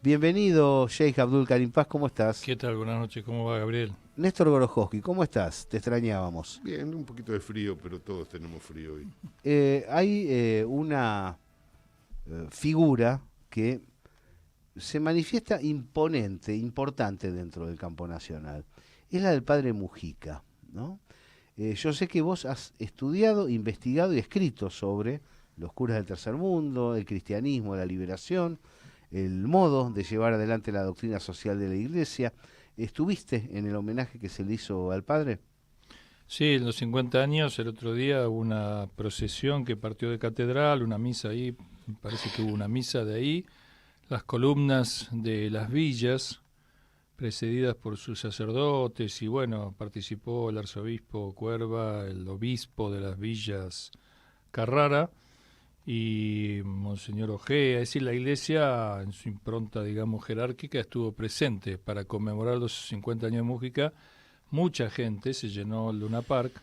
Bienvenido, Sheikh Abdul Karim Paz, ¿cómo estás? ¿Qué tal? Buenas noches, ¿cómo va, Gabriel? Néstor Gorojowski, ¿cómo estás? Te extrañábamos. Bien, un poquito de frío, pero todos tenemos frío hoy. Hay una figura que se manifiesta imponente, importante dentro del campo nacional. Es la del padre Mujica, ¿no? Yo sé que vos has estudiado, investigado y escrito sobre los curas del tercer mundo, el cristianismo, la liberación, el modo de llevar adelante la doctrina social de la Iglesia. ¿Estuviste en el homenaje que se le hizo al padre? Sí, en los 50 años, el otro día hubo una procesión que partió de catedral, una misa ahí, me parece que hubo una misa de ahí, las columnas de las villas, precedidas por sus sacerdotes, y bueno, participó el arzobispo Cuerva, el obispo de las villas Carrara, y Monseñor Ojea. Es decir, la Iglesia, en su impronta, digamos, jerárquica, estuvo presente para conmemorar los 50 años de Mújica. Mucha gente, se llenó el Luna Park,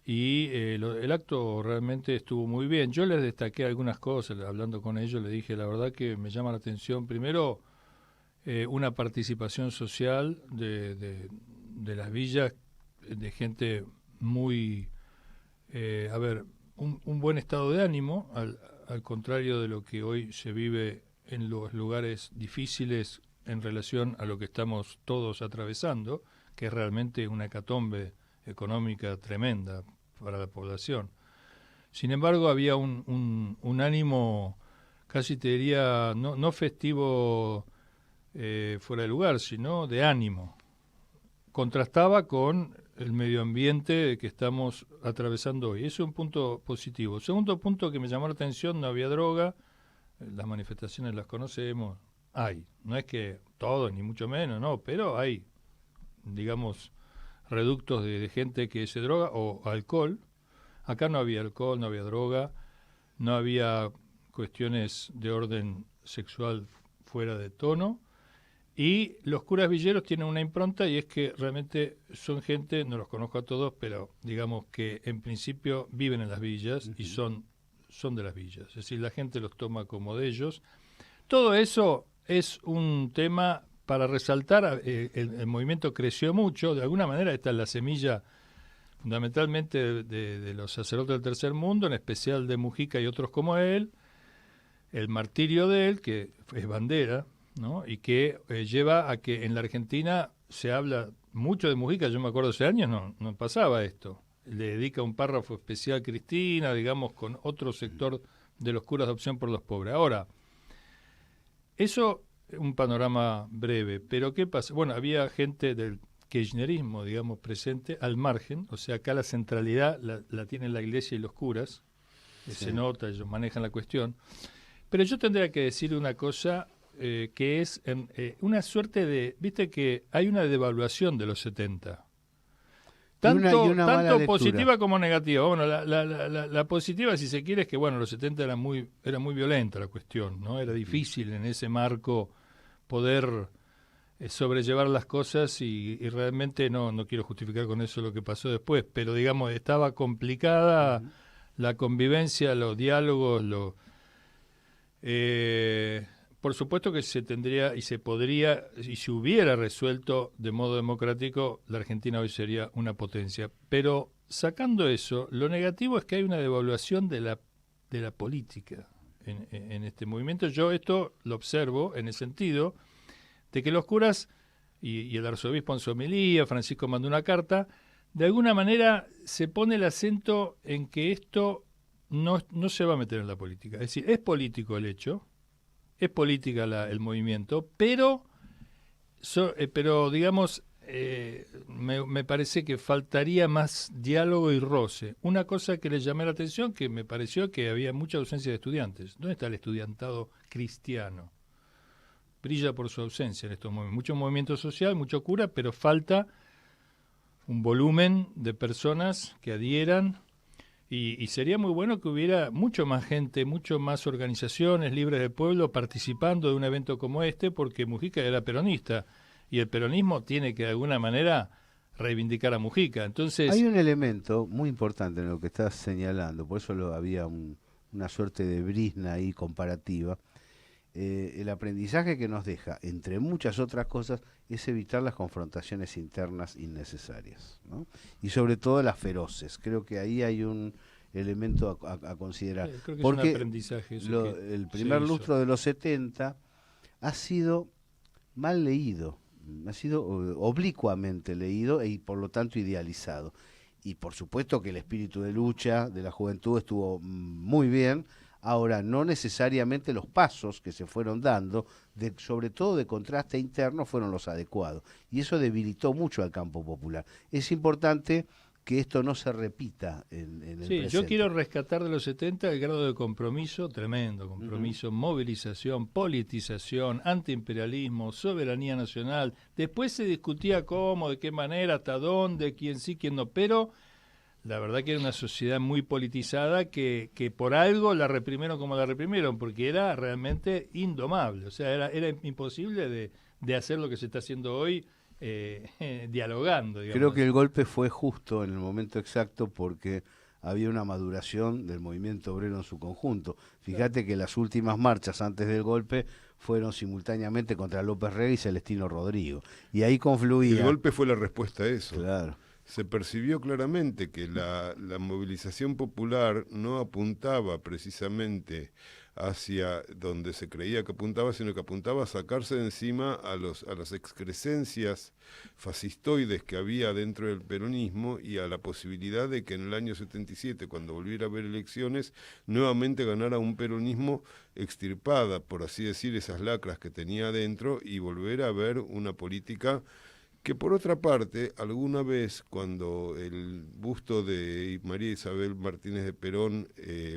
y el acto realmente estuvo muy bien. Yo les destaqué algunas cosas, hablando con ellos, les dije, la verdad que me llama la atención, primero, una participación social de las villas, de gente muy, un buen estado de ánimo, al contrario de lo que hoy se vive en los lugares difíciles en relación a lo que estamos todos atravesando, que es realmente una hecatombe económica tremenda para la población. Sin embargo, había un ánimo, casi te diría, no festivo fuera de lugar, sino de ánimo. Contrastaba con el medio ambiente que estamos atravesando hoy. Eso es un punto positivo. Segundo punto que me llamó la atención, no había droga, las manifestaciones las conocemos, hay. No es que todo, ni mucho menos, no, pero hay, digamos, reductos de gente que se droga o alcohol. Acá no había alcohol, no había droga, no había cuestiones de orden sexual fuera de tono. Y los curas villeros tienen una impronta, y es que realmente son gente, no los conozco a todos, pero digamos que en principio viven en las villas y son de las villas. Es decir, la gente los toma como de ellos. Todo eso es un tema para resaltar. El movimiento creció mucho, de alguna manera esta es la semilla fundamentalmente de los sacerdotes del tercer mundo, en especial de Mujica y otros como él, el martirio de él, que es bandera, ¿no? Y que lleva a que en la Argentina se habla mucho de Mujica. Yo me acuerdo hace años no pasaba esto. Le dedica un párrafo especial a Cristina, digamos, con otro sector de los curas de opción por los pobres. Ahora, eso es un panorama breve, pero ¿qué pasa? Bueno, había gente del kirchnerismo, digamos, presente al margen, o sea, acá la centralidad la tienen la Iglesia y los curas, sí. Se nota, ellos manejan la cuestión. Pero yo tendría que decir una cosa que es una suerte de, viste que hay una devaluación de los 70, tanto positiva como negativa. Bueno, la positiva, si se quiere, es que bueno, los 70 era muy violenta la cuestión, ¿no? Era difícil en ese marco poder sobrellevar las cosas, y realmente no quiero justificar con eso lo que pasó después, pero digamos, estaba complicada la convivencia, los diálogos, por supuesto que se tendría y se podría, y se hubiera resuelto de modo democrático, la Argentina hoy sería una potencia. Pero sacando eso, lo negativo es que hay una devaluación de la política en este movimiento. Yo esto lo observo en el sentido de que los curas y el arzobispo en su homilía, Francisco mandó una carta, de alguna manera se pone el acento en que esto no se va a meter en la política. Es decir, es político el hecho, es política el movimiento, pero digamos, me parece que faltaría más diálogo y roce. Una cosa que le llamé la atención, que me pareció que había mucha ausencia de estudiantes. ¿Dónde está el estudiantado cristiano? Brilla por su ausencia en estos momentos. Mucho movimiento social, mucho cura, pero falta un volumen de personas que adhieran. Y sería muy bueno que hubiera mucho más gente, mucho más organizaciones libres del pueblo participando de un evento como este, porque Mujica era peronista y el peronismo tiene que de alguna manera reivindicar a Mujica. Entonces, hay un elemento muy importante en lo que estás señalando, por eso había una suerte de brizna ahí comparativa, el aprendizaje que nos deja, entre muchas otras cosas, es evitar las confrontaciones internas innecesarias, ¿no? Y sobre todo las feroces. Creo que ahí hay un elemento a considerar. Creo que porque es un aprendizaje eso el primer lustro de los 70 ha sido mal leído, ha sido oblicuamente leído y por lo tanto idealizado. Y por supuesto que el espíritu de lucha de la juventud estuvo muy bien. Ahora, no necesariamente los pasos que se fueron dando, sobre todo de contraste interno, fueron los adecuados. Y eso debilitó mucho al campo popular. Es importante que esto no se repita en el presente. Yo quiero rescatar de los 70 el grado de compromiso, tremendo compromiso, movilización, politización, antiimperialismo, soberanía nacional. Después se discutía cómo, de qué manera, hasta dónde, quién sí, quién no, pero la verdad que era una sociedad muy politizada que por algo la reprimieron como la reprimieron, porque era realmente indomable. O sea, era imposible de hacer lo que se está haciendo hoy, dialogando, digamos. Creo que el golpe fue justo en el momento exacto porque había una maduración del movimiento obrero en su conjunto. Fíjate que las últimas marchas antes del golpe fueron simultáneamente contra López Rega y Celestino Rodrigo. Y ahí confluía. El golpe fue la respuesta a eso. Claro. Se percibió claramente que la movilización popular no apuntaba precisamente hacia donde se creía que apuntaba, sino que apuntaba a sacarse de encima a las excrescencias fascistoides que había dentro del peronismo y a la posibilidad de que en el año 77, cuando volviera a haber elecciones, nuevamente ganara un peronismo extirpada, por así decir, esas lacras que tenía adentro y volver a ver una política que por otra parte, alguna vez cuando el busto de María Isabel Martínez de Perón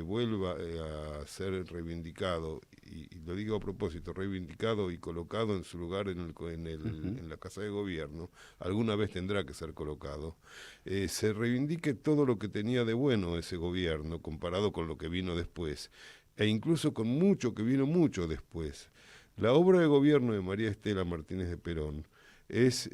vuelva a ser reivindicado, y lo digo a propósito, reivindicado y colocado en su lugar en la Casa de Gobierno, alguna vez tendrá que ser colocado, se reivindique todo lo que tenía de bueno ese gobierno comparado con lo que vino después, e incluso con mucho que vino mucho después. La obra de gobierno de María Estela Martínez de Perón es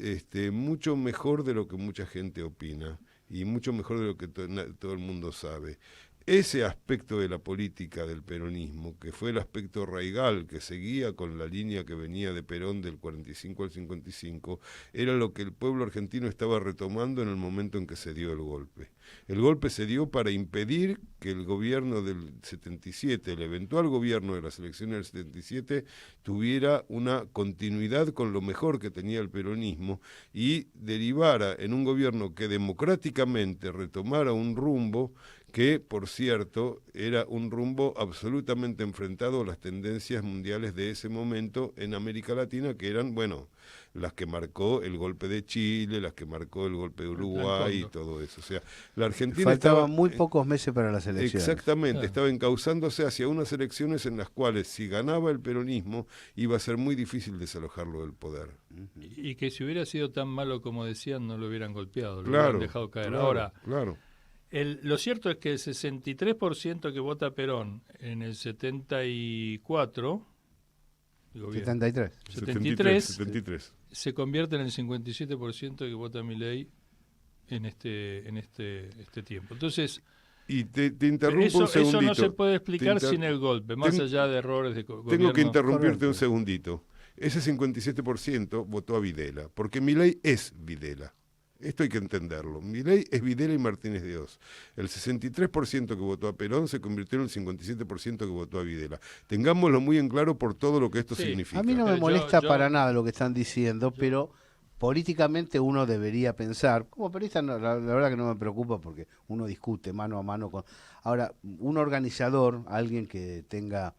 mucho mejor de lo que mucha gente opina y mucho mejor de lo que todo el mundo sabe. Ese aspecto de la política del peronismo, que fue el aspecto raigal que seguía con la línea que venía de Perón del 45 al 55, era lo que el pueblo argentino estaba retomando en el momento en que se dio el golpe. El golpe se dio para impedir que el gobierno del 77, el eventual gobierno de las elecciones del 77, tuviera una continuidad con lo mejor que tenía el peronismo y derivara en un gobierno que democráticamente retomara un rumbo que, por cierto, era un rumbo absolutamente enfrentado a las tendencias mundiales de ese momento en América Latina, que eran, bueno, las que marcó el golpe de Chile, las que marcó el golpe de Uruguay y todo eso. O sea, la Argentina faltaban muy pocos meses para las elecciones. Exactamente, estaba encauzándose hacia unas elecciones en las cuales, si ganaba el peronismo, iba a ser muy difícil desalojarlo del poder. Y que si hubiera sido tan malo como decían, no lo hubieran golpeado, lo Claro, hubieran dejado caer. claro, Ahora, claro. Lo cierto es que el 63% que vota Perón en el 74, digo bien, 73 se convierte en el 57% que vota Milei en este tiempo. Entonces, y te interrumpo un segundito. Eso no se puede explicar sin el golpe, más allá de errores de gobierno. Tengo que interrumpirte Correcto. un segundito. Ese 57% votó a Videla, porque Milei es Videla. Esto hay que entenderlo. Milei es Videla y Martínez de Oz. El 63% que votó a Perón se convirtió en el 57% que votó a Videla. Tengámoslo muy en claro por todo lo que esto significa. A mí no me molesta yo- para nada lo que están diciendo, pero políticamente uno debería pensar, como periodista la verdad que no me preocupa porque uno discute mano a mano con... Ahora, un organizador, alguien que tenga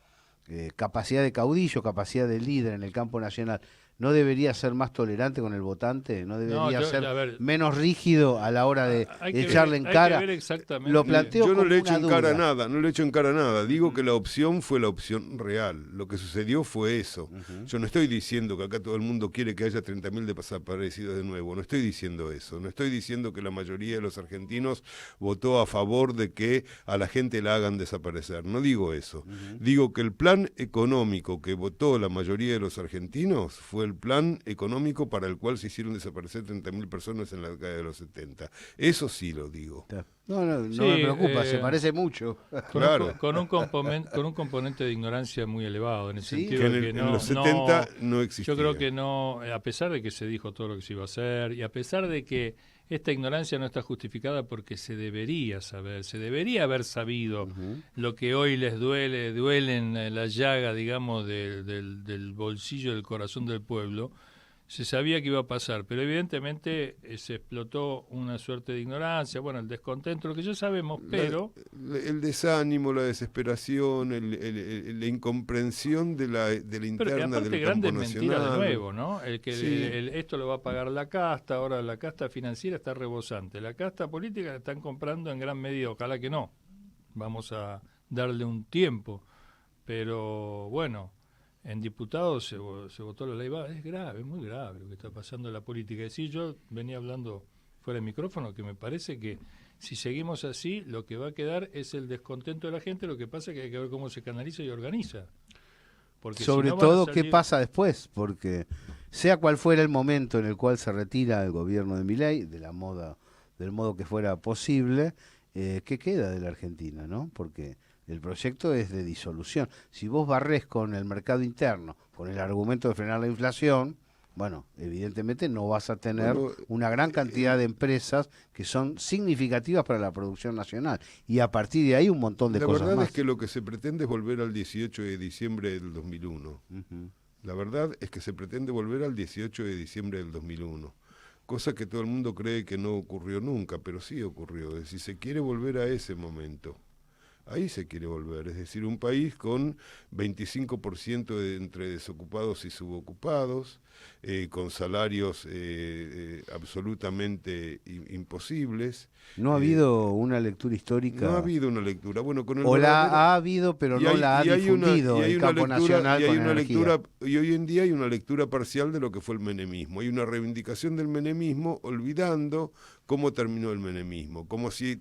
capacidad de caudillo, capacidad de líder en el campo nacional, ¿no debería ser más tolerante con el votante? ¿No debería ser menos rígido a la hora de echarle en cara? Hay que ver exactamente. Lo planteo Yo no como le echo una en cara duda. nada, no le echo en cara nada. Digo que la opción fue la opción real. Lo que sucedió fue eso. Yo no estoy diciendo que acá todo el mundo quiere que haya 30.000 desaparecidos de nuevo. No estoy diciendo eso. No estoy diciendo que la mayoría de los argentinos votó a favor de que a la gente la hagan desaparecer. No digo eso. Digo que el plan económico que votó la mayoría de los argentinos fue fue el plan económico para el cual se hicieron desaparecer 30.000 personas en la década de los 70. Eso sí lo digo. No Sí, me preocupa, se parece mucho. Claro. Con un componente de ignorancia muy elevado, en el Sí, sentido Que de que en los 70 no existía. yo creo que no, a pesar de que se dijo todo lo que se iba a hacer, y a pesar de que esta ignorancia no está justificada porque se debería saber, se debería haber sabido lo que hoy les duele en la llaga, digamos, del bolsillo, del corazón del pueblo. Se sabía que iba a pasar, pero evidentemente se explotó una suerte de ignorancia, bueno, el descontento, lo que ya sabemos, pero... El desánimo, la desesperación, la incomprensión de la interna aparte del grandes campo mentiras nacional. de nuevo, ¿no? Sí. Esto lo va a pagar la casta, ahora la casta financiera está rebosante, la casta política la están comprando en gran medida, ojalá que no, vamos a darle un tiempo, pero bueno... En diputados se votó la ley, es grave, muy grave lo que está pasando en la política. Es decir, yo venía hablando fuera del micrófono que me parece que si seguimos así, lo que va a quedar es el descontento de la gente, lo que pasa es que hay que ver cómo se canaliza y organiza. Porque Sobre si no todo, salir... qué pasa después, porque sea cual fuera el momento en el cual se retira el gobierno de Milei, del modo que fuera posible, ¿qué queda de la Argentina, no? Porque el proyecto es de disolución. Si vos barrés con el mercado interno, con el argumento de frenar la inflación, bueno, evidentemente no vas a tener una gran cantidad de empresas que son significativas para la producción nacional. Y a partir de ahí un montón de cosas más. La verdad es que lo que se pretende es volver al 18 de diciembre del 2001. La verdad es que se pretende volver al 18 de diciembre del 2001. Cosa que todo el mundo cree que no ocurrió nunca, pero sí ocurrió. Es decir, se quiere volver a ese momento. Ahí se quiere volver, es decir, un país con 25% entre desocupados y subocupados, con salarios absolutamente imposibles. No ha habido una lectura histórica. No ha habido una lectura. Bueno, con el o la ha habido, pero no la ha difundido el campo nacional con energía. Y hoy en día hay una lectura parcial de lo que fue el menemismo. Hay una reivindicación del menemismo olvidando cómo terminó el menemismo, como si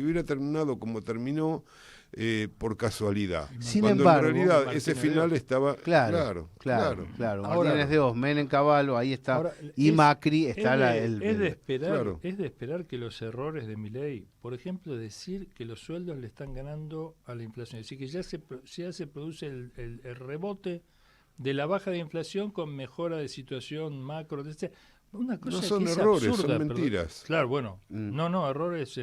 hubiera terminado como terminó por casualidad. Sin cuando embargo, en realidad Martínez ese final de estaba claro. Ahora, Martínez de Oz, Menem Cavallo, ahí está, ahora, y Macri está es claro. Es de esperar que los errores de Milei, por ejemplo, decir que los sueldos le están ganando a la inflación, es decir, que ya se produce el rebote de la baja de inflación con mejora de situación macro, una cosa No son que es errores, absurda, son mentiras. Claro, bueno, no, errores,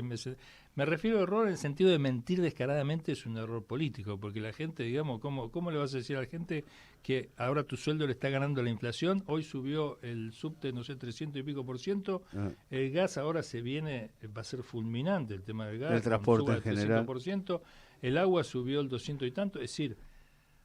me refiero a error en el sentido de mentir descaradamente, es un error político, porque la gente, digamos, ¿cómo le vas a decir a la gente que ahora tu sueldo le está ganando la inflación? Hoy subió el subte, no sé, 300 y pico %, el gas ahora va a ser fulminante el tema del gas, el transporte en general, 300%, el agua subió el 200 y tanto, es decir,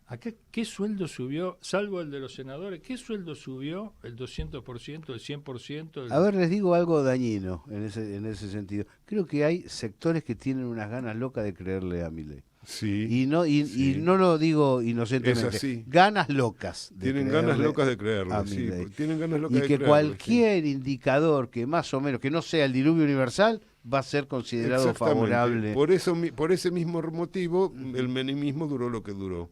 acá, ¿qué sueldo subió, salvo el de los senadores, qué sueldo subió el 200%, el 100%? A ver, les digo algo dañino en ese sentido. Creo que hay sectores que tienen unas ganas locas de creerle a Milei. Sí, Y no lo digo inocentemente. Es así. Ganas locas. Tienen ganas locas de creerlo. Sí, tienen ganas locas y de que creerlo, cualquier indicador que más o menos, que no sea el diluvio universal, va a ser considerado favorable. Por ese mismo motivo, el menemismo duró lo que duró.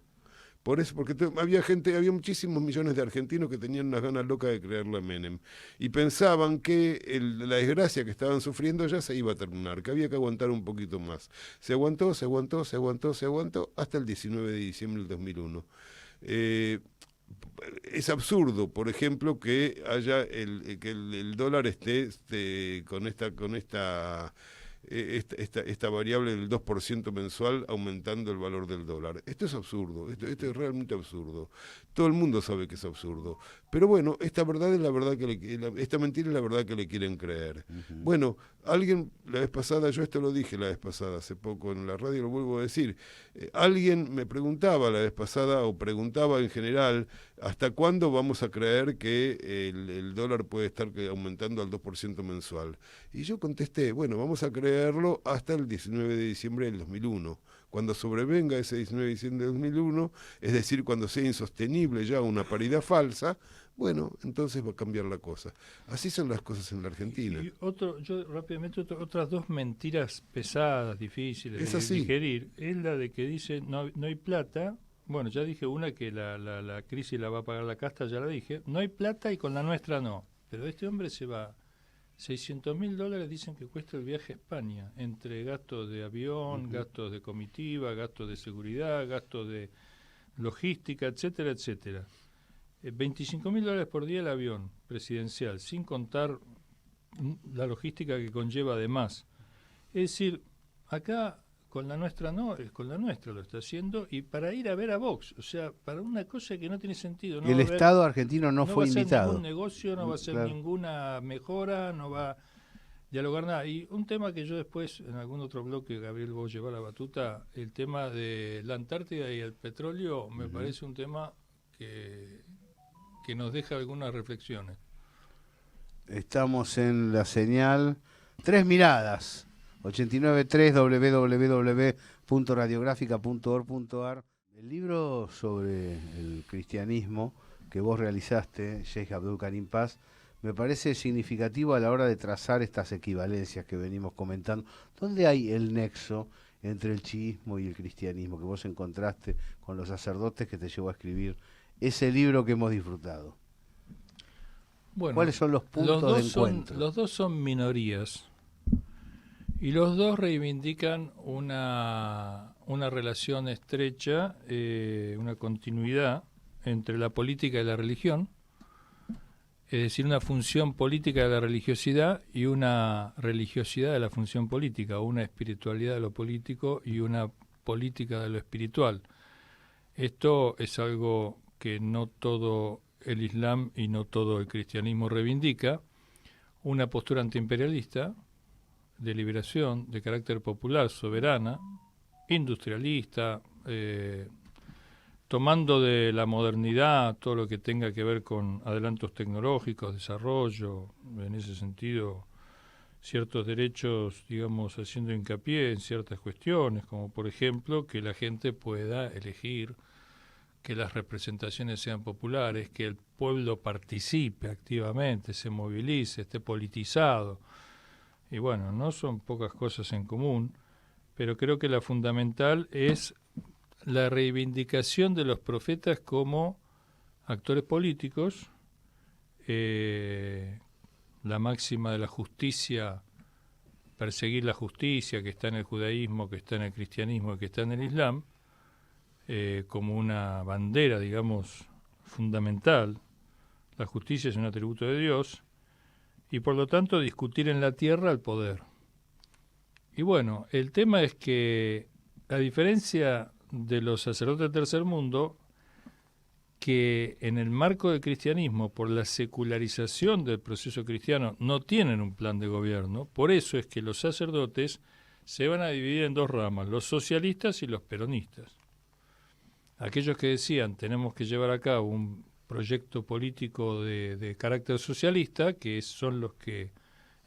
Por eso, porque había muchísimos millones de argentinos que tenían unas ganas locas de creerle a Menem y pensaban que la desgracia que estaban sufriendo ya se iba a terminar, que había que aguantar un poquito más. Se aguantó hasta el 19 de diciembre del 2001. Es absurdo, por ejemplo, que haya el dólar esté con esta variable del 2% mensual aumentando el valor del dólar. Esto es absurdo, esto es realmente absurdo. Todo el mundo sabe que es absurdo. Pero bueno, esta mentira es la verdad que le quieren creer. Bueno, alguien la vez pasada, yo esto lo dije la vez pasada, hace poco en la radio, lo vuelvo a decir, alguien me preguntaba la vez pasada, o preguntaba en general, ¿hasta cuándo vamos a creer que el dólar puede estar aumentando al 2% mensual? Y yo contesté, bueno, vamos a creerlo hasta el 19 de diciembre del 2001. Cuando sobrevenga ese 19 de diciembre del 2001, es decir, cuando sea insostenible ya una paridad falsa, bueno, entonces va a cambiar la cosa. Así son las cosas en la Argentina. Y otras dos mentiras pesadas, difíciles de digerir, es la de que dice no hay plata, Bueno, ya dije una que la crisis la va a pagar la casta, ya la dije. No hay plata y con la nuestra no. Pero este hombre se va. $600.000 dicen que cuesta el viaje a España, entre gastos de avión, gastos de comitiva, gastos de seguridad, gastos de logística, etcétera, etcétera. $25.000 por día el avión presidencial, sin contar la logística que conlleva además. Es decir, acá con la nuestra no, con la nuestra lo está haciendo, y para ir a ver a Vox, o sea, para una cosa que no tiene sentido. No el Estado argentino no fue invitado. No va a ser ningún negocio, no va a ser claro. ninguna mejora, no va a dialogar nada. Y un tema que yo después, en algún otro bloque, Gabriel, vos llevás la batuta, el tema de la Antártida y el petróleo, me parece un tema que nos deja algunas reflexiones. Estamos en la señal Tres Miradas, 89.3 www.radiografica.org.ar. El libro sobre el cristianismo que vos realizaste, Sheikh Abdul Karim Paz, me parece significativo a la hora de trazar estas equivalencias que venimos comentando. ¿Dónde hay el nexo entre el chiismo y el cristianismo que vos encontraste con los sacerdotes que te llevó a escribir ese libro que hemos disfrutado? Bueno, ¿cuáles son los puntos de encuentro? Los dos son minorías. Y los dos reivindican una relación estrecha, una continuidad entre la política y la religión, es decir, una función política de la religiosidad y una religiosidad de la función política, una espiritualidad de lo político y una política de lo espiritual. Esto es algo que no todo el Islam y no todo el cristianismo reivindica, una postura antiimperialista, de liberación, de carácter popular, soberana, industrialista, tomando de la modernidad todo lo que tenga que ver con adelantos tecnológicos, desarrollo, en ese sentido, ciertos derechos, digamos, haciendo hincapié en ciertas cuestiones, como por ejemplo que la gente pueda elegir, que las representaciones sean populares, que el pueblo participe activamente, se movilice, esté politizado. Y bueno, no son pocas cosas en común, pero creo que la fundamental es la reivindicación de los profetas como actores políticos, la máxima de la justicia, perseguir la justicia que está en el judaísmo, que está en el cristianismo y que está en el islam, como una bandera, digamos, fundamental. La justicia es un atributo de Dios, y por lo tanto discutir en la tierra el poder. Y bueno, el tema es que, a diferencia de los sacerdotes del tercer mundo, que en el marco del cristianismo, por la secularización del proceso cristiano, no tienen un plan de gobierno, por eso es que los sacerdotes se van a dividir en dos ramas, los socialistas y los peronistas. Aquellos que decían, tenemos que llevar a cabo un proyecto político de carácter socialista, que son los que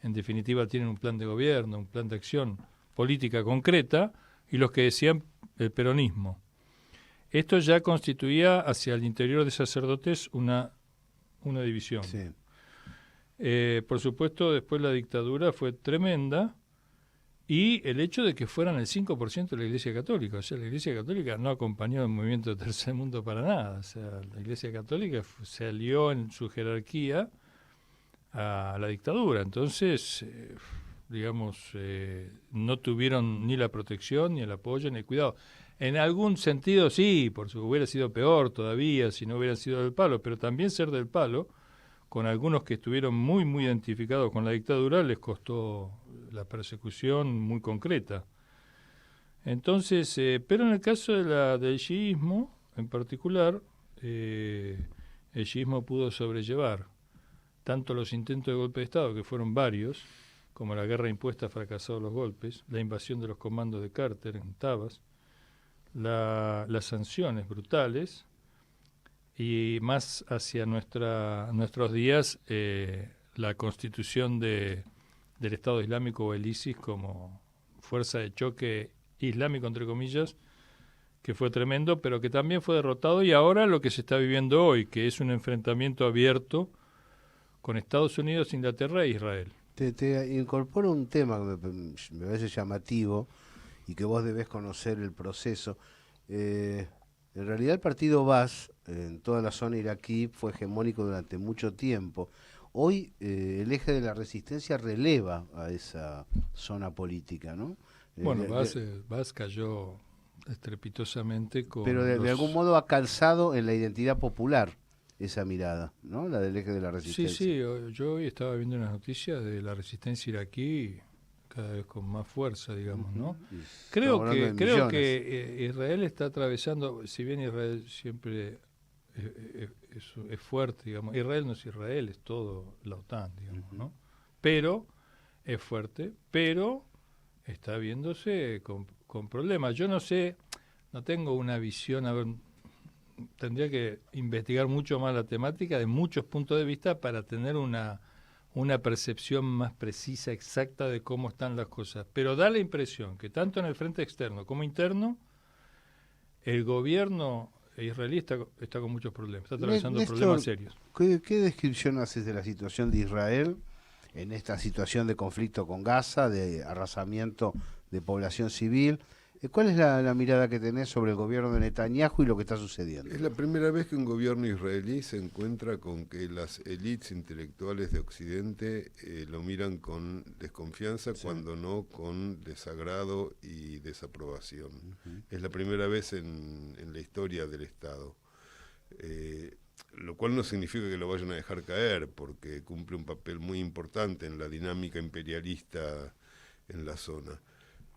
en definitiva tienen un plan de gobierno, un plan de acción política concreta, y los que decían el peronismo. Esto ya constituía hacia el interior de sacerdotes una división. Sí. Por supuesto, después la dictadura fue tremenda, y el hecho de que fueran el 5% de la Iglesia Católica. O sea, la Iglesia Católica no acompañó el movimiento del tercer mundo para nada. O sea, la Iglesia Católica se alió en su jerarquía a la dictadura. Entonces, no tuvieron ni la protección, ni el apoyo, ni el cuidado. En algún sentido sí, por supuesto hubiera sido peor todavía si no hubieran sido del palo, pero también ser del palo, con algunos que estuvieron muy, muy identificados con la dictadura, les costó la persecución muy concreta. Entonces, pero en el caso del chiismo, en particular, el chiismo pudo sobrellevar tanto los intentos de golpe de Estado, que fueron varios, como la guerra impuesta fracasados los golpes, la invasión de los comandos de Carter en Tabas, las sanciones brutales, y más hacia nuestros días la constitución del Estado Islámico o el ISIS como fuerza de choque islámico, entre comillas, que fue tremendo, pero que también fue derrotado, y ahora lo que se está viviendo hoy, que es un enfrentamiento abierto con Estados Unidos, Inglaterra e Israel. Te incorporo un tema que me parece llamativo y que vos debés conocer el proceso. En realidad el partido Baas en toda la zona iraquí fue hegemónico durante mucho tiempo. Hoy el eje de la resistencia releva a esa zona política, ¿no? Bueno, Baas cayó estrepitosamente con pero de algún modo ha calzado en la identidad popular esa mirada, ¿no? La del eje de la resistencia. Sí, yo hoy estaba viendo unas noticias de la resistencia iraquí cada vez con más fuerza, digamos, ¿no? Creo que Israel está atravesando, si bien Israel siempre es fuerte, digamos, Israel no es Israel, es todo la OTAN, digamos, ¿no? Pero es fuerte, pero está viéndose con problemas. Yo no sé, no tengo una visión, a ver, tendría que investigar mucho más la temática de muchos puntos de vista para tener una percepción más precisa, exacta de cómo están las cosas. Pero da la impresión que tanto en el frente externo como interno, el gobierno israelí está con muchos problemas, está atravesando Néstor, problemas serios. ¿Qué descripción haces de la situación de Israel en esta situación de conflicto con Gaza, de arrasamiento de población civil? ¿Cuál es la mirada que tenés sobre el gobierno de Netanyahu y lo que está sucediendo? Es la primera vez que un gobierno israelí se encuentra con que las élites intelectuales de Occidente lo miran con desconfianza, sí, cuando no con desagrado y desaprobación. Es la primera vez en la historia del Estado. Lo cual no significa que lo vayan a dejar caer, porque cumple un papel muy importante en la dinámica imperialista en la zona.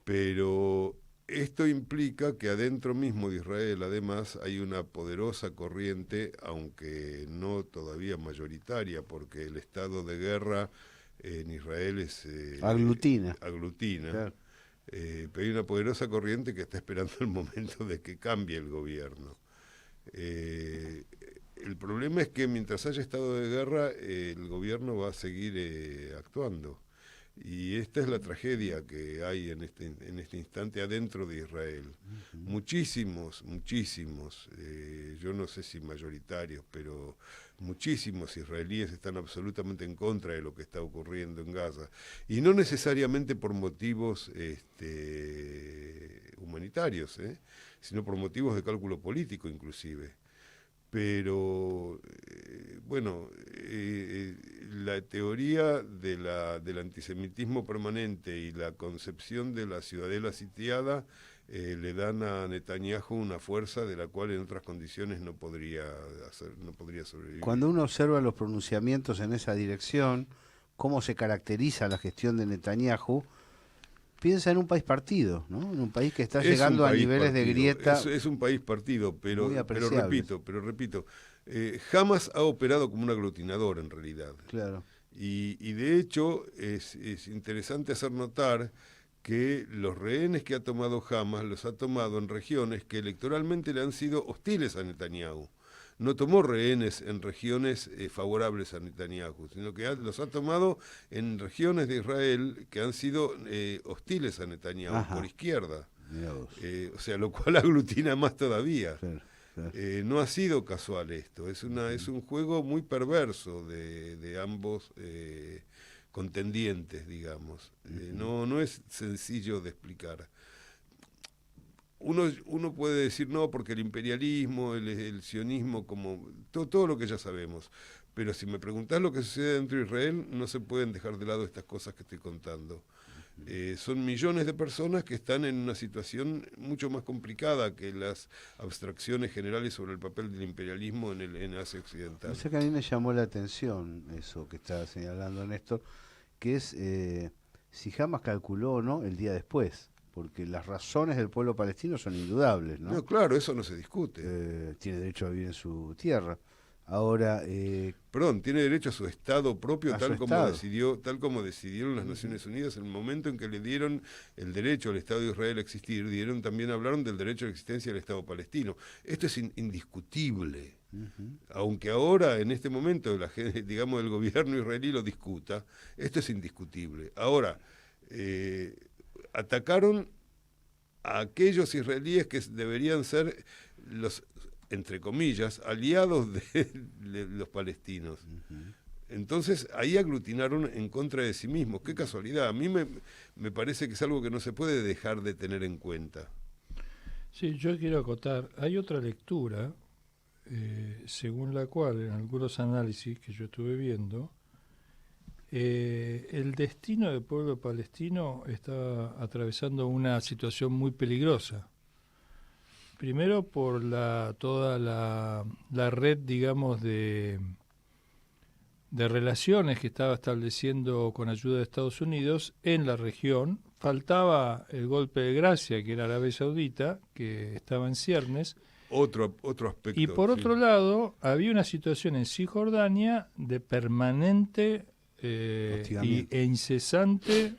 Pero esto implica que adentro mismo de Israel, además, hay una poderosa corriente, aunque no todavía mayoritaria, porque el estado de guerra en Israel es aglutina. Claro. Pero hay una poderosa corriente que está esperando el momento de que cambie el gobierno. El problema es que mientras haya estado de guerra, el gobierno va a seguir actuando. Y esta es la tragedia que hay en este instante adentro de Israel. Muchísimos, yo no sé si mayoritarios, pero muchísimos israelíes están absolutamente en contra de lo que está ocurriendo en Gaza. Y no necesariamente por motivos humanitarios, sino por motivos de cálculo político inclusive. Pero, la teoría del antisemitismo permanente y la concepción de la ciudadela sitiada le dan a Netanyahu una fuerza de la cual en otras condiciones no podría sobrevivir. Cuando uno observa los pronunciamientos en esa dirección, cómo se caracteriza la gestión de Netanyahu, piensa en un país partido, ¿no? En un país que está llegando a niveles de grieta. Es un país partido, pero repito, Hamas ha operado como un aglutinador en realidad. Claro. Y de hecho es interesante hacer notar que los rehenes que ha tomado Hamas los ha tomado en regiones que electoralmente le han sido hostiles a Netanyahu. No tomó rehenes en regiones favorables a Netanyahu, sino que los ha tomado en regiones de Israel que han sido hostiles a Netanyahu. Ajá. Por izquierda. O sea, lo cual aglutina más todavía. Claro. No ha sido casual esto, es un juego muy perverso de ambos contendientes, digamos. No es sencillo de explicar. Uno puede decir no, porque el imperialismo, el sionismo, como todo lo que ya sabemos. Pero si me preguntás lo que sucede dentro de Israel, no se pueden dejar de lado estas cosas que estoy contando. Son millones de personas que están en una situación mucho más complicada que las abstracciones generales sobre el papel del imperialismo en Asia Occidental. O sea que a mí me llamó la atención eso que está señalando Néstor, que es si Hamas calculó o no el día después. Porque las razones del pueblo palestino son indudables, ¿no? No, claro, eso no se discute. Tiene derecho a vivir en su tierra. Ahora, tiene derecho a su Estado propio, tal como decidieron las Naciones Unidas en el momento en que le dieron el derecho al Estado de Israel a existir. Hablaron del derecho a la existencia del Estado palestino. Esto es indiscutible. Aunque ahora, en este momento, el gobierno israelí lo discuta, esto es indiscutible. Ahora, atacaron a aquellos israelíes que deberían ser los, entre comillas, aliados de los palestinos. Entonces ahí aglutinaron en contra de sí mismos. Qué casualidad. A mí me parece que es algo que no se puede dejar de tener en cuenta. Sí, yo quiero acotar, hay otra lectura según la cual en algunos análisis que yo estuve viendo, el destino del pueblo palestino está atravesando una situación muy peligrosa. Primero por toda la red, digamos, de relaciones que estaba estableciendo con ayuda de Estados Unidos en la región. Faltaba el golpe de gracia, que era Arabia Saudita, que estaba en ciernes. Otro aspecto. Y por otro lado, había una situación en Cisjordania de permanente e incesante,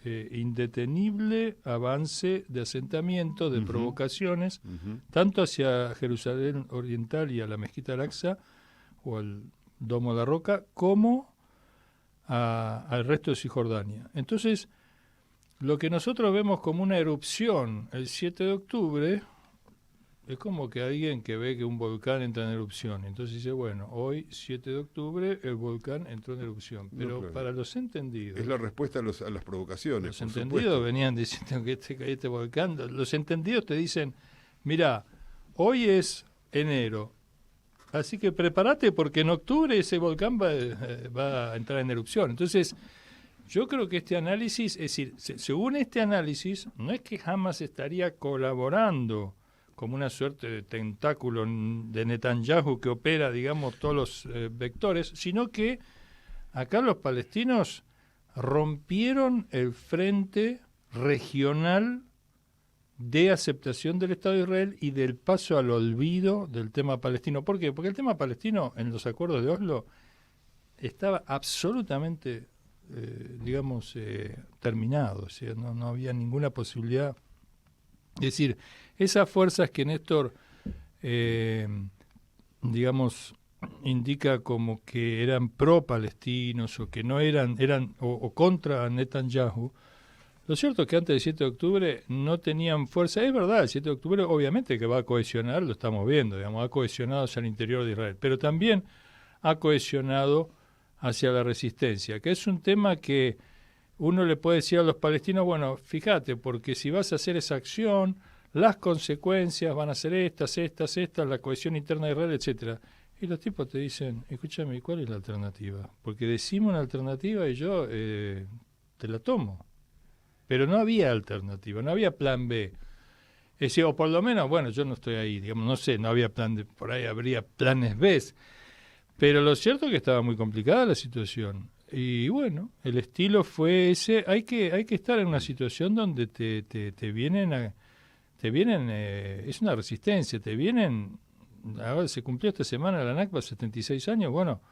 indetenible avance de asentamientos, de provocaciones, tanto hacia Jerusalén Oriental y a la Mezquita Al-Aqsa, o al Domo de la Roca, como al resto de Cisjordania. Entonces, lo que nosotros vemos como una erupción el 7 de octubre es como que alguien que ve que un volcán entra en erupción. Entonces dice, bueno, hoy, 7 de octubre, el volcán entró en erupción. Pero claro, para los entendidos... Es la respuesta a las provocaciones. Los entendidos venían diciendo que este volcán... Los entendidos te dicen, mira, hoy es enero, así que prepárate porque en octubre ese volcán va a entrar en erupción. Entonces, yo creo que este análisis, es decir, según este análisis, no es que Hamas estaría colaborando como una suerte de tentáculo de Netanyahu que opera, digamos, todos los vectores, sino que acá los palestinos rompieron el frente regional de aceptación del Estado de Israel y del paso al olvido del tema palestino. ¿Por qué? Porque el tema palestino en los acuerdos de Oslo estaba absolutamente, terminado, o sea, no había ninguna posibilidad. Es decir, esas fuerzas que Néstor, indica como que eran pro-palestinos o que no eran o contra Netanyahu, lo cierto es que antes del 7 de octubre no tenían fuerza. Es verdad, el 7 de octubre obviamente que va a cohesionar, lo estamos viendo, digamos, ha cohesionado hacia el interior de Israel, pero también ha cohesionado hacia la resistencia, que es un tema que uno le puede decir a los palestinos, bueno, fíjate, porque si vas a hacer esa acción, las consecuencias van a ser estas, la cohesión interna de Israel, etcétera. Y los tipos te dicen, escúchame, ¿cuál es la alternativa? Porque decimos una alternativa y yo te la tomo. Pero no había alternativa, no había plan B. Es decir, o por lo menos, bueno, yo no estoy ahí, digamos, no sé, no había plan de, por ahí habría planes B. Pero lo cierto es que estaba muy complicada la situación. Y bueno, el estilo fue ese. Hay que estar en una situación donde te vienen es una resistencia, te vienen, ahora se cumplió esta semana la Nakba, 76 años, bueno,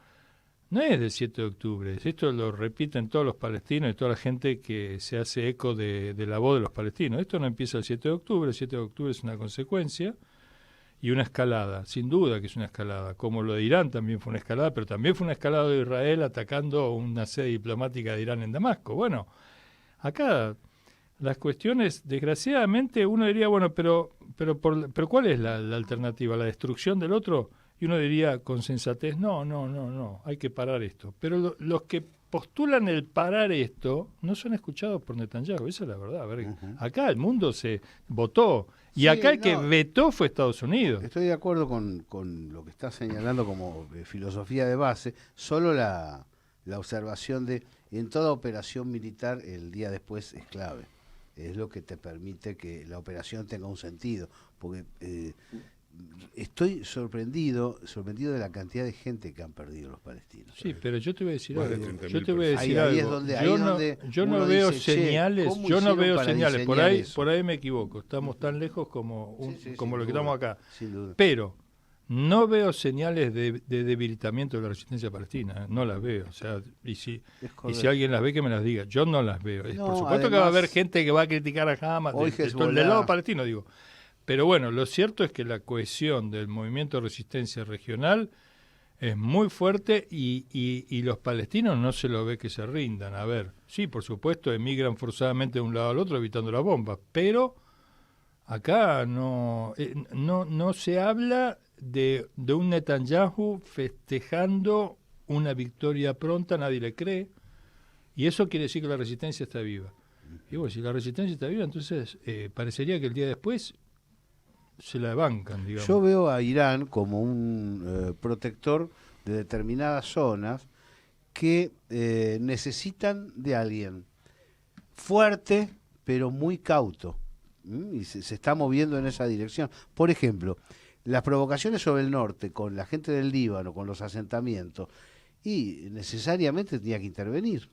no es del 7 de octubre, esto lo repiten todos los palestinos y toda la gente que se hace eco de la voz de los palestinos. Esto no empieza el 7 de octubre, el 7 de octubre es una consecuencia y una escalada, sin duda que es una escalada, como lo de Irán también fue una escalada, pero también fue una escalada de Israel atacando una sede diplomática de Irán en Damasco. Bueno, acá las cuestiones, desgraciadamente, uno diría, bueno, pero ¿cuál es la alternativa? ¿La destrucción del otro? Y uno diría con sensatez, no, hay que parar esto. Pero los que postulan el parar esto no son escuchados por Netanyahu, esa es la verdad. A ver, acá el mundo se votó, y acá el que vetó fue Estados Unidos. Estoy de acuerdo con lo que está señalando como filosofía de base, solo la observación de, en toda operación militar, el día después es clave. Es lo que te permite que la operación tenga un sentido, porque estoy sorprendido de la cantidad de gente que han perdido los palestinos. Sí, pero yo te voy a decir algo. Yo no veo señales, por ahí me equivoco, estamos tan lejos como lo que estamos acá. Sin duda. Pero no veo señales de debilitamiento de la resistencia palestina, no las veo. O sea, y si alguien las ve, que me las diga. Yo no las veo. Por supuesto, además, que va a haber gente que va a criticar a Hamas, del lado palestino, digo. Pero bueno, lo cierto es que la cohesión del movimiento de resistencia regional es muy fuerte y los palestinos no se lo ve que se rindan. A ver, sí, por supuesto, emigran forzadamente de un lado al otro evitando las bombas, pero acá no se habla de un Netanyahu festejando una victoria pronta, nadie le cree, y eso quiere decir que la resistencia está viva. Y bueno, si la resistencia está viva, entonces parecería que el día después se la bancan, digamos. Yo veo a Irán como un protector de determinadas zonas que necesitan de alguien fuerte, pero muy cauto. Y se está moviendo en esa dirección. Por ejemplo, las provocaciones sobre el norte, con la gente del Líbano, con los asentamientos, y necesariamente tenía que intervenir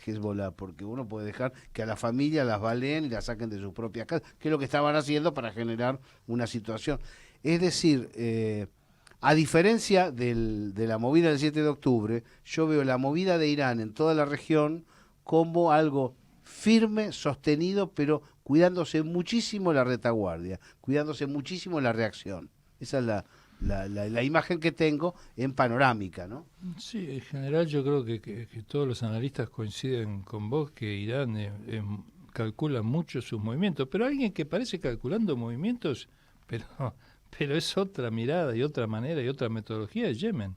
Hezbollah, porque uno puede dejar que a la familia las baleen y las saquen de sus propias casas, que es lo que estaban haciendo para generar una situación. Es decir, a diferencia de la movida del 7 de octubre, yo veo la movida de Irán en toda la región como algo firme, sostenido, pero cuidándose muchísimo la retaguardia, cuidándose muchísimo la reacción. Esa es la imagen que tengo en panorámica, ¿no? Sí, en general yo creo que todos los analistas coinciden con vos que Irán calcula mucho sus movimientos, pero alguien que parece calculando movimientos, pero es otra mirada y otra manera y otra metodología es Yemen.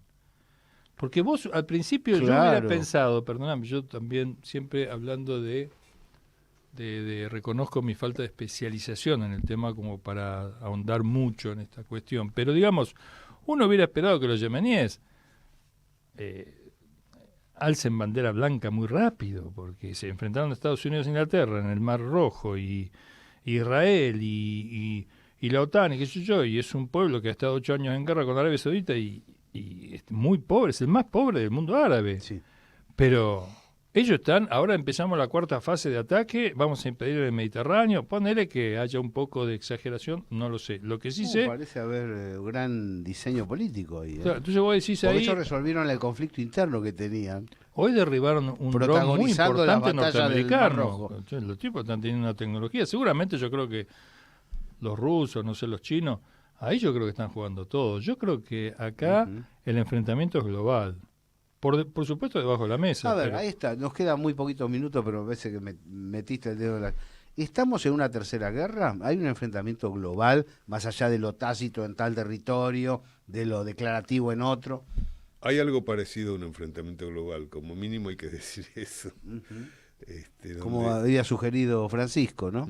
Porque vos al principio yo hubiera pensado, perdóname, yo también siempre hablando de reconozco mi falta de especialización en el tema como para ahondar mucho en esta cuestión, pero digamos, uno hubiera esperado que los yemeníes alcen bandera blanca muy rápido, porque se enfrentaron a Estados Unidos e Inglaterra en el Mar Rojo y Israel y la OTAN y qué sé yo, y es un pueblo que ha estado 8 años en guerra con Arabia Saudita y es muy pobre, es el más pobre del mundo árabe. Sí. Pero ellos ahora empezamos la cuarta fase de ataque, vamos a impedir el Mediterráneo, ponele que haya un poco de exageración, no lo sé. Lo que sí sé... Parece haber gran diseño político ahí. Claro, entonces vos decís Por ahí... eso resolvieron el conflicto interno que tenían. Hoy derribaron un dron muy importante norteamericano. Los tipos están teniendo una tecnología. Seguramente yo creo que los rusos, no sé, los chinos, ahí yo creo que están jugando todo. Yo creo que acá el enfrentamiento es global. Por supuesto debajo de la mesa. A ver, ahí está, nos quedan muy poquitos minutos, pero me parece que metiste el dedo en la... ¿Estamos en una tercera guerra? ¿Hay un enfrentamiento global, más allá de lo tácito en tal territorio, de lo declarativo en otro? Hay algo parecido a un enfrentamiento global, como mínimo hay que decir eso. Como había sugerido Francisco, ¿no?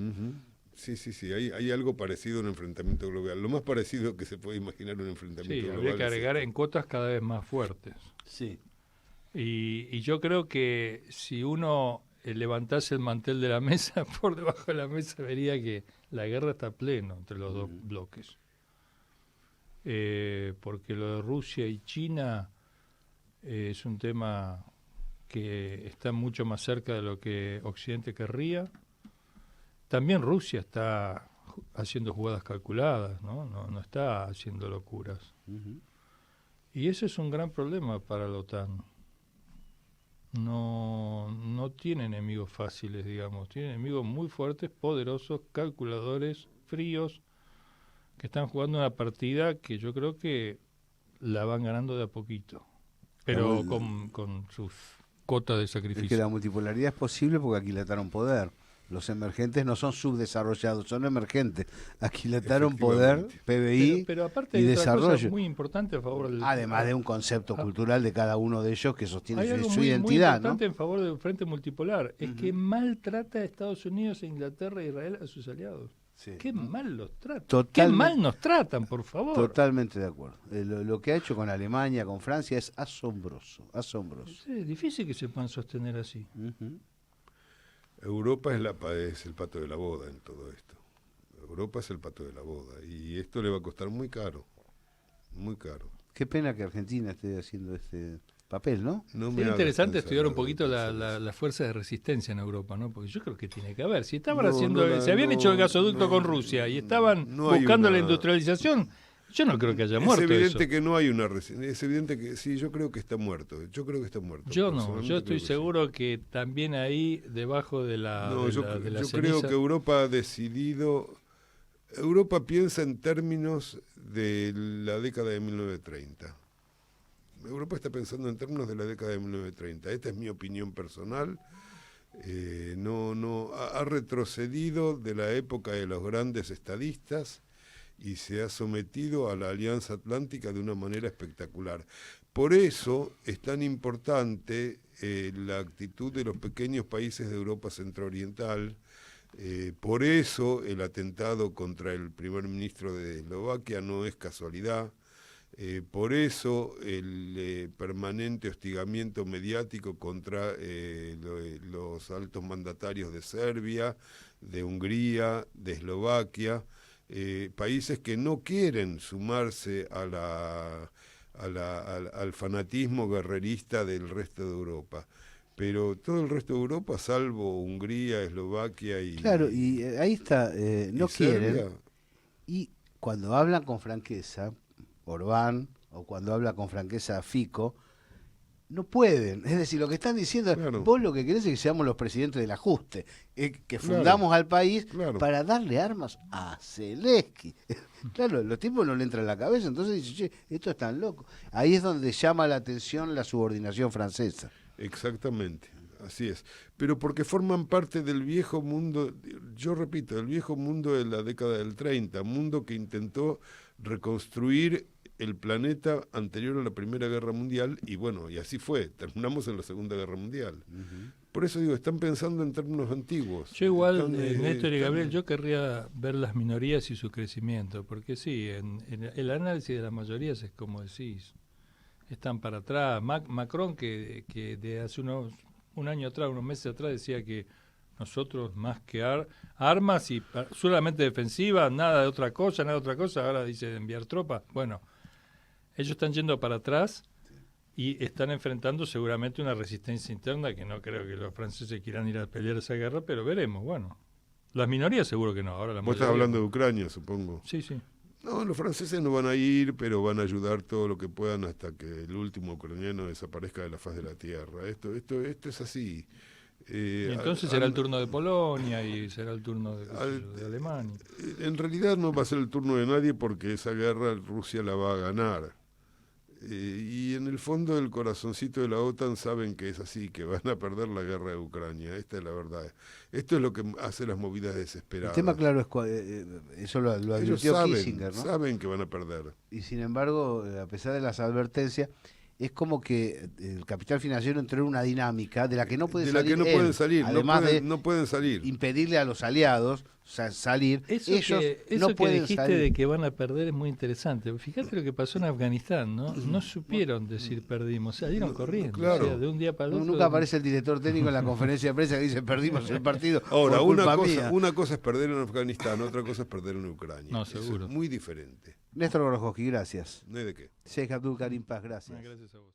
Sí, hay algo parecido a un enfrentamiento global. Lo más parecido que se puede imaginar un enfrentamiento global. Sí, habría que agregar en cotas cada vez más fuertes. Sí. Y yo creo que si uno levantase el mantel de la mesa, por debajo de la mesa vería que la guerra está pleno entre los dos bloques. Porque lo de Rusia y China es un tema que está mucho más cerca de lo que Occidente querría. También Rusia está haciendo jugadas calculadas, no está haciendo locuras. Y ese es un gran problema para la OTAN. No tiene enemigos fáciles, digamos. Tiene enemigos muy fuertes, poderosos, calculadores, fríos, que están jugando una partida que yo creo que la van ganando de a poquito, pero con sus cotas de sacrificio. Es que la multipolaridad es posible porque aquilataron poder. Los emergentes no son subdesarrollados, son emergentes. Aquilataron poder, PBI pero aparte y hay desarrollo. Otra cosa muy importante a favor del... Además de un concepto cultural de cada uno de ellos que sostiene su muy identidad, importante en favor del Frente Multipolar, es que maltrata a Estados Unidos, Inglaterra e Israel a sus aliados. Sí. Qué mal los tratan. Qué mal nos tratan, por favor. Totalmente de acuerdo. Lo que ha hecho con Alemania, con Francia, es asombroso. Sí, es difícil que se puedan sostener así. Europa es el pato de la boda en todo esto. Europa es el pato de la boda. Y esto le va a costar muy caro. Muy caro. Qué pena que Argentina esté haciendo este papel, ¿no? Sería interesante estudiar un poquito la fuerza de resistencia en Europa, ¿no? Porque yo creo que tiene que haber. Si estaban se habían hecho el gasoducto con Rusia y estaban buscando la industrialización, yo no creo que haya muerto. Es evidente eso. Que no hay una resistencia. Es evidente que sí, yo creo que está muerto. Yo Estoy seguro que también ahí, debajo de la yo ceniza... creo que Europa ha decidido... Europa piensa en términos de la década de 1930. Europa está pensando en términos de la década de 1930. Esta es mi opinión personal. Ha retrocedido de la época de los grandes estadistas y se ha sometido a la Alianza Atlántica de una manera espectacular. Por eso es tan importante la actitud de los pequeños países de Europa centrooriental Por eso el atentado contra el primer ministro de Eslovaquia no es casualidad. Por eso el permanente hostigamiento mediático contra los altos mandatarios de Serbia, de Hungría, de Eslovaquia, países que no quieren sumarse al fanatismo guerrerista del resto de Europa. Pero todo el resto de Europa, salvo Hungría, Eslovaquia y... Claro, y ahí está, no quieren. Serbia, Y cuando hablan con franqueza, Orbán, o cuando habla con franqueza Fico, no pueden. Es decir, lo que están diciendo es, claro, vos lo que querés es que seamos los presidentes del ajuste, que Claro, fundamos al país claro. para darle armas a Zelensky. Claro, los tipos no le entran en la cabeza, entonces dicen, che, esto es tan loco. Ahí es donde llama la atención la subordinación francesa. Exactamente, así es. Pero porque forman parte del viejo mundo, yo repito, del viejo mundo de la década del 30, mundo que intentó reconstruir el planeta anterior a la Primera Guerra Mundial, y bueno, y así fue, terminamos en la Segunda Guerra Mundial. Por eso digo, están pensando en términos antiguos. Yo igual, Están, Néstor y están- Gabriel, yo querría ver las minorías y su crecimiento, porque sí, en el análisis de las mayorías es como decís, están para atrás. Macron, que de hace un año atrás, unos meses atrás, decía que nosotros más que armas y solamente defensivas, nada de otra cosa, ahora dice de enviar tropas. Bueno, ellos están yendo para atrás y están enfrentando seguramente una resistencia interna que no creo que los franceses quieran ir a pelear esa guerra, pero veremos, bueno. Las minorías seguro que no, ahora la Vos estás mayoría, hablando de Ucrania, supongo. Sí, sí. No, los franceses no van a ir, pero van a ayudar todo lo que puedan hasta que el último ucraniano desaparezca de la faz de la tierra. Esto es así. Y entonces será el turno de Polonia y será el turno de Alemania. En realidad no va a ser el turno de nadie porque esa guerra Rusia la va a ganar. Y en el fondo del corazoncito de la OTAN saben que es así, que van a perder la guerra de Ucrania. Esta es la verdad. Esto es lo que hace las movidas El desesperadas. tema, claro, es eso lo Ellos advirtió Kissinger, ¿no? saben que van a perder. Y sin embargo, a pesar de las advertencias, es como que el capital financiero entró en una dinámica de la que no puede De salir la que no él. pueden salir, Además no pueden salir. de impedirle a los aliados salir, ellos no que pueden dijiste salir. de que van a perder es muy interesante. Fíjate lo que pasó en Afganistán, ¿no? No supieron decir perdimos, salieron corriendo. claro. O sea, de un día para el otro. Nunca aparece el director técnico en la conferencia de prensa que dice perdimos el partido. Ahora, por culpa mía. una cosa es perder en Afganistán, otra cosa es perder en Ucrania. No, Eso seguro. es muy diferente. Néstor Gorojowski, gracias. No hay de qué. Sheikh Abdul Karim Paz, gracias. Gracias a vos.